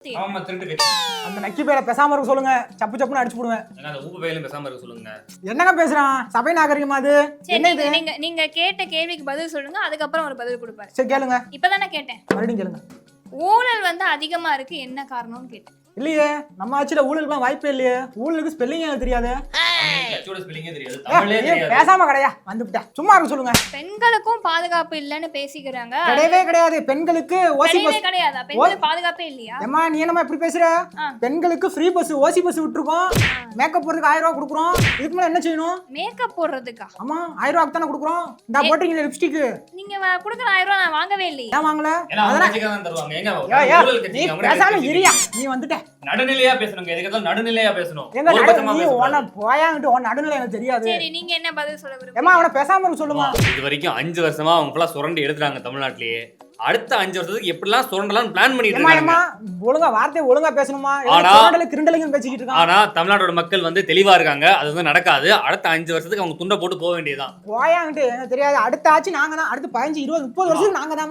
ஆமா திருட்டு கட்சி. அந்த நக்கி பேரை பேசாம இருக்க சொல்லுங்க, சப்பு சப்புன்னு அடிச்சு போடுவேன். அந்த ஊப்பு பையிலும் பேசாம இருக்க சொல்லுங்க. என்னங்க பேசுறான்? சபை நாகரிகமா அது? சரி, நீங்க கேட்ட கேள்விக்கு பதில் சொல்லுங்க, அதுக்கப்புறம் ஒரு பதில் கொடுப்பாரு. சரி கேளுங்க. இப்பதானே கேட்டேன். மறுபடியும் கேளுங்க. ஊழல் அதிகமா இருக்கு, என்ன காரணம்னு கேட்டேன். இல்லையே, நம்ம ஆட்சியில ஊழலுக்குலாம் வாய்ப்பே இல்லையே. ஊழலுக்கு ஸ்பெல்லிங் எனக்கு தெரியாது. கட்சியோட ஸ்பெல்லிங்கே தெரியாது, தமிழே தெரியாது. பேசாம கடையா வந்துட்டேன். சும்மா இருக்க சொல்லுங்க. பெண்களுக்கும் பாதுகாப்பு இல்லன்னு பேசிக்கிறாங்க. கிடையவே கிடையாது. பெண்களுக்கு ஓசி பஸ் கிடையாதா? பெண்களுக்கு பாதுகாப்பே இல்லையா? ஏமா நீ என்னமா இப்படி பேசுற? பெண்களுக்கு ஃப்ரீ பஸ் ஓசி பஸ் விட்டுருக்கோம். மேக்கப் போறதுக்கு 1000 ரூபாய் கொடுக்குறோம். இதுக்கு மேல என்ன செய்யணும்? மேக்கப் போடுறதுக்கா? ஆமா 1000 ரூபாய்க்கு தானே கொடுக்குறோம். இந்த போட்டீங்க லிப்ஸ்டிக். நீங்க கொடுக்குற 1000 ரூபாய் நான் வாங்கவே இல்லையே. ஏன் வாங்கல? ஏன்னா அவங்க கட்சிக்கு தான் தருவாங்க. ஏங்க ஊழல் கட்சி அவங்க பேசாம இரியா. நீ வந்துட்ட. நடுநிலையா பேசணுங்க. எதுக்கு நடுநிலையா பேசணும். எங்க நீ ஓன போயாங்கிட்டு ஓன நடுநிலை எனக்கு தெரியாது. சரி நீங்க என்ன பதில் சொல்ல விரும்புறீங்க? ஏமா அவன பேசாம இருக்க சொல்லுமா. இது வரைக்கும் 5 வருஷமா அவங்க ஃபுல்லா சுரண்டி எடுத்துறாங்க தமிழ்நாட்டிலேயே. அடுத்த 5 வருஷத்துக்கு எப்படிலாம் சுரண்டலாம் பிளான் பண்ணிட்டு இருக்காங்க. ஒழுங்கா வார்த்தை ஒழுங்கா பேசணுமா? கிருண்டலையும் பேசிக்கிட்டு இருக்காங்க. ஆனா தமிழ்நாட்டோட மக்கள் தெளிவா இருக்காங்க. அது நடக்காது. அடுத்த 5 வருஷத்துக்கு அவங்க துண்ட போட்டு போக வேண்டியதுதான். போயாங்கிட்டு எனக்கு தெரியாது. அடுத்த ஆட்சி நாங்க தான். அடுத்து 15 20 30 வருஷத்துக்கு நாங்க தான்.